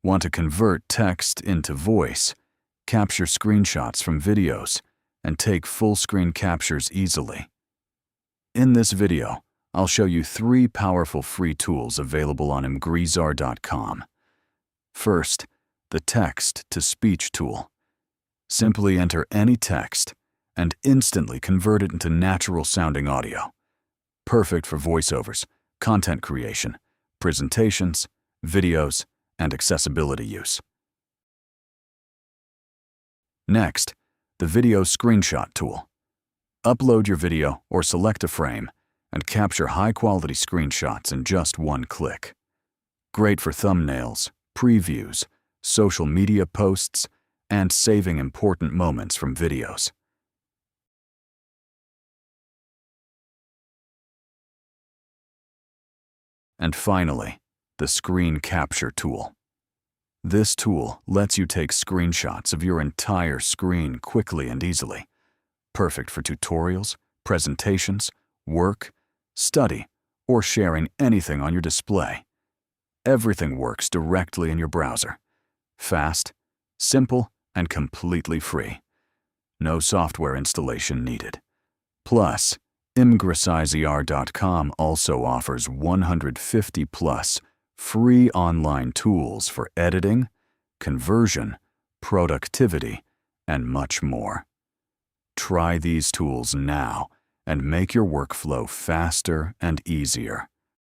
Want to convert text into voice, capture screenshots from videos, and take full-screen captures easily? In this video, I'll show you 3 powerful free tools available on IMGRESIZR.com. First, the text-to-speech tool. Simply enter any text and instantly convert it into natural-sounding audio. Perfect for voiceovers, content creation, presentations, videos, and accessibility use. Next, the video screenshot tool. Upload your video or select a frame and capture high-quality screenshots in just one click. Great for thumbnails, previews, social media posts, and saving important moments from videos. And finally, the screen capture tool. This tool lets you take screenshots of your entire screen quickly and easily. Perfect for tutorials, presentations, work, study, or sharing anything on your display. Everything works directly in your browser. Fast, simple, and completely free. No software installation needed. Plus, IMGRESIZR.com also offers 150+ free online tools for editing, conversion, productivity, and much more. Try these tools now and make your workflow faster and easier.